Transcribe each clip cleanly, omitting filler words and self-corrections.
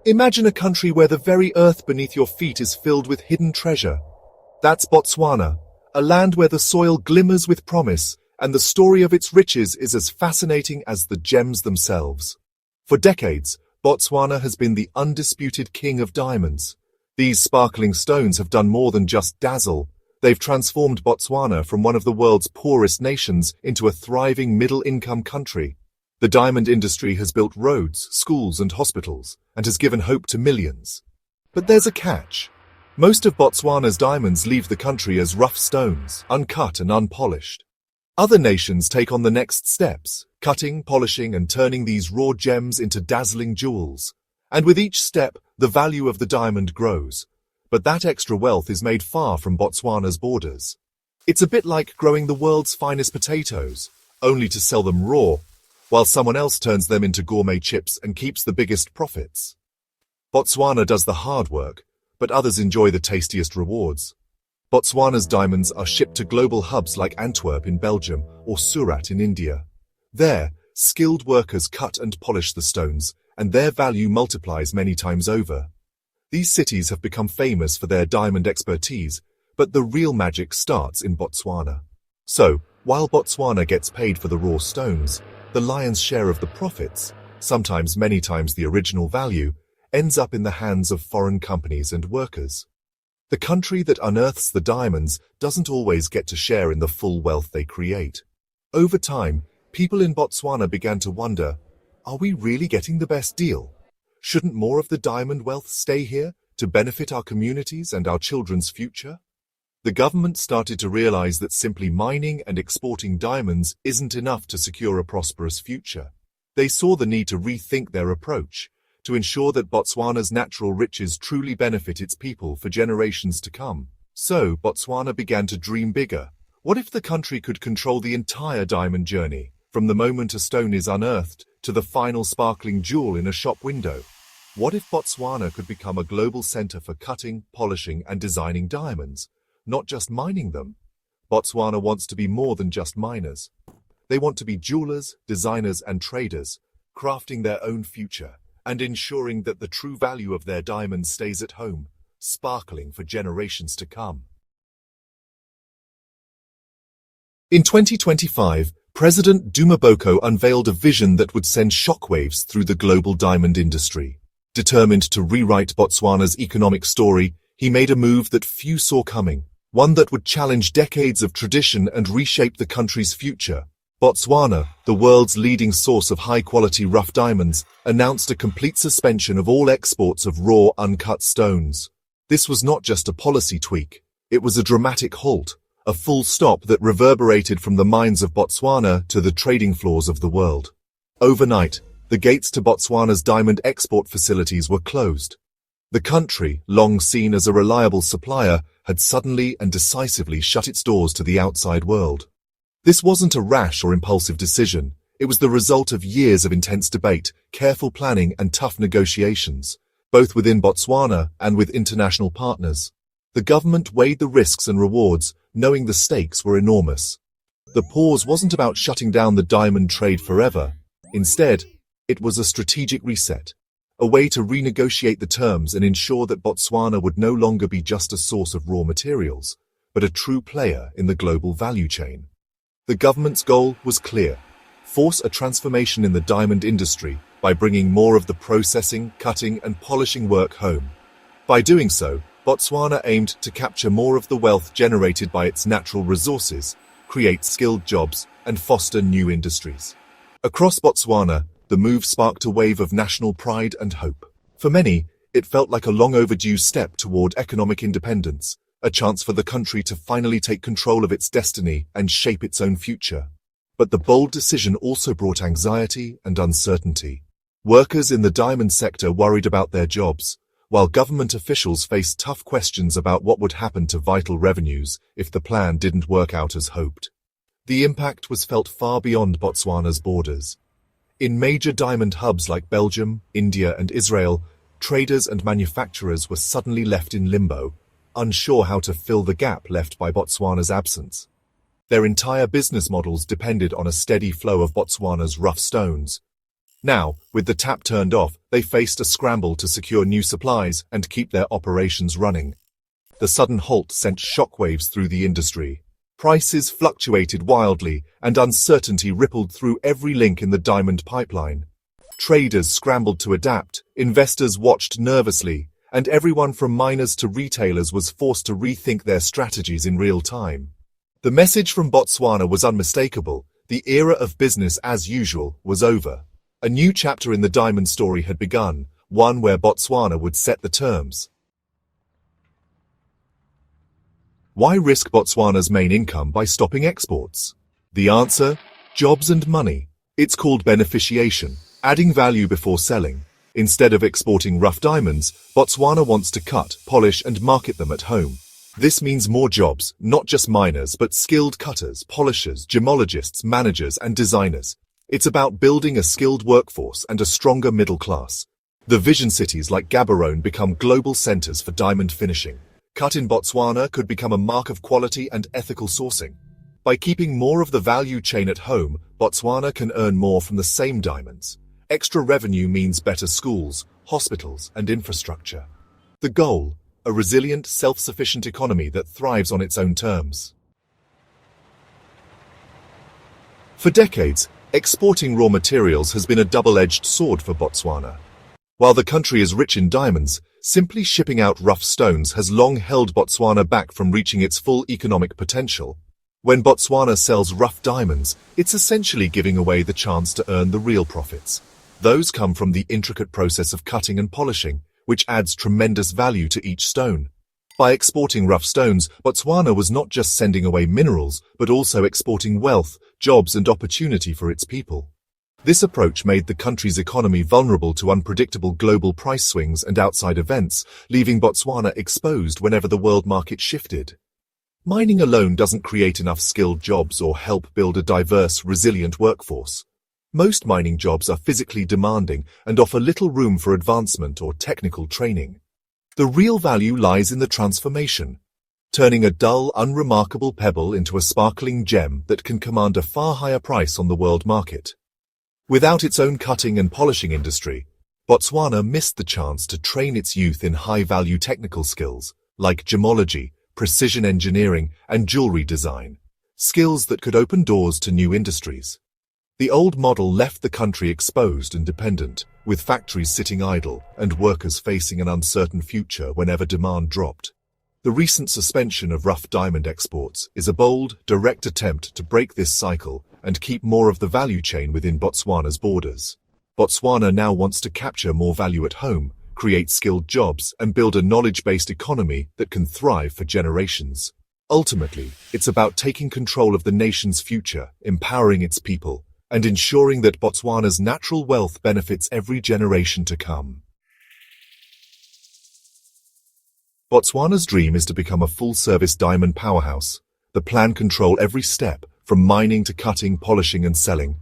Imagine a country where the very earth beneath your feet is filled with hidden treasure. That's Botswana, a land where the soil glimmers with promise, and the story of its riches is as fascinating as the gems themselves. For decades, Botswana has been the undisputed king of diamonds. These sparkling stones have done more than just dazzle. They've transformed Botswana from one of the world's poorest nations into a thriving middle-income country. The diamond industry has built roads, schools, and hospitals, and has given hope to millions. But there's a catch. Most of Botswana's diamonds leave the country as rough stones, uncut and unpolished. Other nations take on the next steps, cutting, polishing, and turning these raw gems into dazzling jewels. And with each step, the value of the diamond grows. But that extra wealth is made far from Botswana's borders. It's a bit like growing the world's finest potatoes, only to sell them raw, while someone else turns them into gourmet chips and keeps the biggest profits. Botswana does the hard work, but others enjoy the tastiest rewards. Botswana's diamonds are shipped to global hubs like Antwerp in Belgium or Surat in India. There, skilled workers cut and polish the stones, and their value multiplies many times over. These cities have become famous for their diamond expertise, but the real magic starts in Botswana. So, while Botswana gets paid for the raw stones, the lion's share of the profits, sometimes many times the original value, ends up in the hands of foreign companies and workers. The country that unearths the diamonds doesn't always get to share in the full wealth they create. Over time, people in Botswana began to wonder, are we really getting the best deal? Shouldn't more of the diamond wealth stay here to benefit our communities and our children's future? The government started to realize that simply mining and exporting diamonds isn't enough to secure a prosperous future. They saw the need to rethink their approach, to ensure that Botswana's natural riches truly benefit its people for generations to come. So, Botswana began to dream bigger. What if the country could control the entire diamond journey, from the moment a stone is unearthed to the final sparkling jewel in a shop window? What if Botswana could become a global center for cutting, polishing, and designing diamonds, not just mining them? Botswana wants to be more than just miners. They want to be jewelers, designers, and traders, crafting their own future and ensuring that the true value of their diamonds stays at home, sparkling for generations to come. In 2025, President Duma Boko unveiled a vision that would send shockwaves through the global diamond industry. Determined to rewrite Botswana's economic story, he made a move that few saw coming, one that would challenge decades of tradition and reshape the country's future. Botswana, the world's leading source of high-quality rough diamonds, announced a complete suspension of all exports of raw, uncut stones. This was not just a policy tweak, it was a dramatic halt, a full stop that reverberated from the mines of Botswana to the trading floors of the world. Overnight, the gates to Botswana's diamond export facilities were closed. The country, long seen as a reliable supplier, had suddenly and decisively shut its doors to the outside world. This wasn't a rash or impulsive decision. It was the result of years of intense debate, careful planning, and tough negotiations, both within Botswana and with international partners. The government weighed the risks and rewards, knowing the stakes were enormous. The pause wasn't about shutting down the diamond trade forever. Instead, it was a strategic reset, a way to renegotiate the terms and ensure that Botswana would no longer be just a source of raw materials, but a true player in the global value chain. The government's goal was clear: force a transformation in the diamond industry by bringing more of the processing, cutting, and polishing work home. By doing so, Botswana aimed to capture more of the wealth generated by its natural resources, create skilled jobs, and foster new industries. Across Botswana, the move sparked a wave of national pride and hope. For many, it felt like a long overdue step toward economic independence, a chance for the country to finally take control of its destiny and shape its own future. But the bold decision also brought anxiety and uncertainty. Workers in the diamond sector worried about their jobs, while government officials faced tough questions about what would happen to vital revenues if the plan didn't work out as hoped. The impact was felt far beyond Botswana's borders. In major diamond hubs like Belgium, India, and Israel, traders and manufacturers were suddenly left in limbo, unsure how to fill the gap left by Botswana's absence. Their entire business models depended on a steady flow of Botswana's rough stones. Now, with the tap turned off, they faced a scramble to secure new supplies and keep their operations running. The sudden halt sent shockwaves through the industry. Prices fluctuated wildly, and uncertainty rippled through every link in the diamond pipeline. Traders scrambled to adapt, investors watched nervously, and everyone from miners to retailers was forced to rethink their strategies in real time. The message from Botswana was unmistakable. The era of business as usual was over. A new chapter in the diamond story had begun, one where Botswana would set the terms. Why risk Botswana's main income by stopping exports? The answer? Jobs and money. It's called beneficiation, adding value before selling. Instead of exporting rough diamonds, Botswana wants to cut, polish and market them at home. This means more jobs, not just miners but skilled cutters, polishers, gemologists, managers and designers. It's about building a skilled workforce and a stronger middle class. The vision cities like Gaborone become global centers for diamond finishing. Cut in Botswana could become a mark of quality and ethical sourcing. By keeping more of the value chain at home, Botswana can earn more from the same diamonds. Extra revenue means better schools, hospitals, and infrastructure. The goal: a resilient, self-sufficient economy that thrives on its own terms. For decades, exporting raw materials has been a double-edged sword for Botswana. While the country is rich in diamonds, simply shipping out rough stones has long held Botswana back from reaching its full economic potential. When Botswana sells rough diamonds, it's essentially giving away the chance to earn the real profits. Those come from the intricate process of cutting and polishing, which adds tremendous value to each stone. By exporting rough stones, Botswana was not just sending away minerals, but also exporting wealth, jobs and opportunity for its people. This approach made the country's economy vulnerable to unpredictable global price swings and outside events, leaving Botswana exposed whenever the world market shifted. Mining alone doesn't create enough skilled jobs or help build a diverse, resilient workforce. Most mining jobs are physically demanding and offer little room for advancement or technical training. The real value lies in the transformation, turning a dull, unremarkable pebble into a sparkling gem that can command a far higher price on the world market. Without its own cutting and polishing industry, Botswana missed the chance to train its youth in high-value technical skills like gemology, precision engineering, and jewelry design, skills that could open doors to new industries. The old model left the country exposed and dependent, with factories sitting idle and workers facing an uncertain future whenever demand dropped. The recent suspension of rough diamond exports is a bold, direct attempt to break this cycle and keep more of the value chain within Botswana's borders. Botswana now wants to capture more value at home, create skilled jobs, and build a knowledge-based economy that can thrive for generations. Ultimately, it's about taking control of the nation's future, empowering its people, and ensuring that Botswana's natural wealth benefits every generation to come. Botswana's dream is to become a full-service diamond powerhouse. The plan control every step, from mining to cutting, polishing and selling.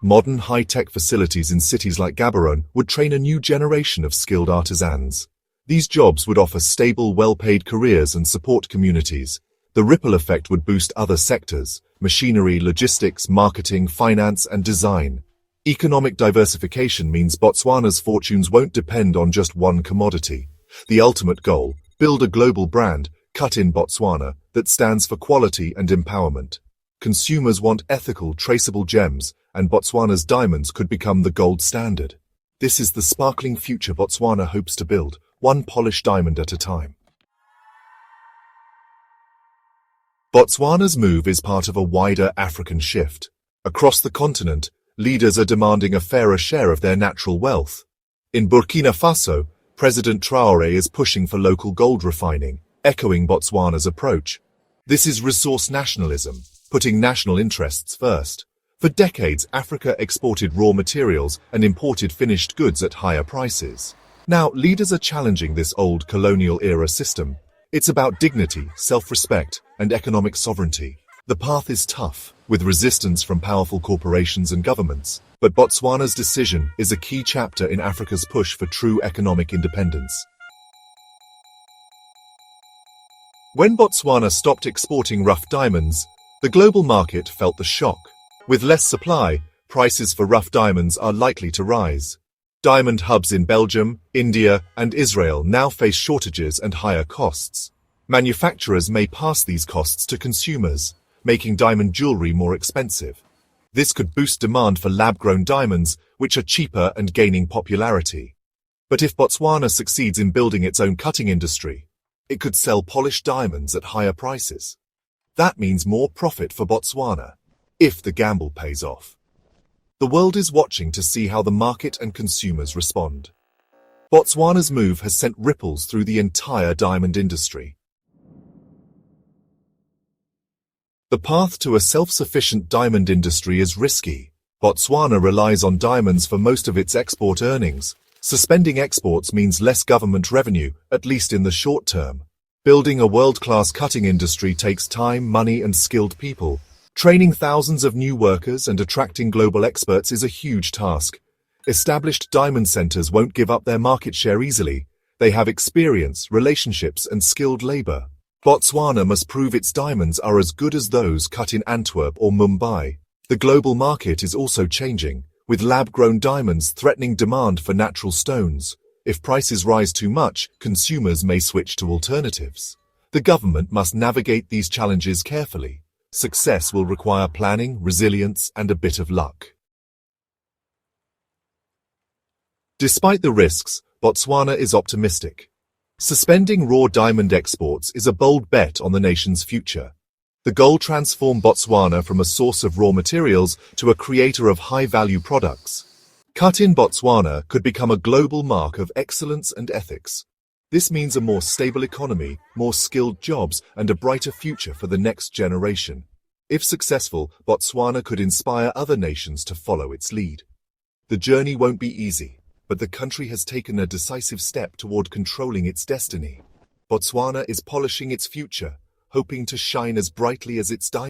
Modern high-tech facilities in cities like Gaborone would train a new generation of skilled artisans. These jobs would offer stable, well-paid careers and support communities. The ripple effect would boost other sectors: machinery, logistics, marketing, finance and design. Economic diversification means Botswana's fortunes won't depend on just one commodity. The ultimate goal: build a global brand, Cut in Botswana, that stands for quality and empowerment. Consumers want ethical, traceable gems, and Botswana's diamonds could become the gold standard. This is the sparkling future Botswana hopes to build, one polished diamond at a time. Botswana's move is part of a wider African shift. Across the continent, leaders are demanding a fairer share of their natural wealth. In Burkina Faso, President Traoré is pushing for local gold refining, echoing Botswana's approach. This is resource nationalism, putting national interests first. For decades, Africa exported raw materials and imported finished goods at higher prices. Now, leaders are challenging this old colonial-era system. It's about dignity, self-respect, and economic sovereignty. The path is tough, with resistance from powerful corporations and governments, but Botswana's decision is a key chapter in Africa's push for true economic independence. When Botswana stopped exporting rough diamonds, the global market felt the shock. With less supply, prices for rough diamonds are likely to rise. Diamond hubs in Belgium, India, and Israel now face shortages and higher costs. Manufacturers may pass these costs to consumers, making diamond jewelry more expensive. This could boost demand for lab-grown diamonds, which are cheaper and gaining popularity. But if Botswana succeeds in building its own cutting industry, it could sell polished diamonds at higher prices. That means more profit for Botswana, if the gamble pays off. The world is watching to see how the market and consumers respond. Botswana's move has sent ripples through the entire diamond industry. The path to a self-sufficient diamond industry is risky. Botswana relies on diamonds for most of its export earnings. Suspending exports means less government revenue, at least in the short term. Building a world-class cutting industry takes time, money, and skilled people. Training thousands of new workers and attracting global experts is a huge task. Established diamond centers won't give up their market share easily. They have experience, relationships, and skilled labor. Botswana must prove its diamonds are as good as those cut in Antwerp or Mumbai. The global market is also changing, with lab-grown diamonds threatening demand for natural stones. If prices rise too much, consumers may switch to alternatives. The government must navigate these challenges carefully. Success will require planning, resilience, and a bit of luck. Despite the risks, Botswana is optimistic. Suspending raw diamond exports is a bold bet on the nation's future. The goal transforms Botswana from a source of raw materials to a creator of high-value products. Cut in Botswana could become a global mark of excellence and ethics. This means a more stable economy, more skilled jobs, and a brighter future for the next generation. If successful, Botswana could inspire other nations to follow its lead. The journey won't be easy, but the country has taken a decisive step toward controlling its destiny. Botswana is polishing its future, hoping to shine as brightly as its diamond.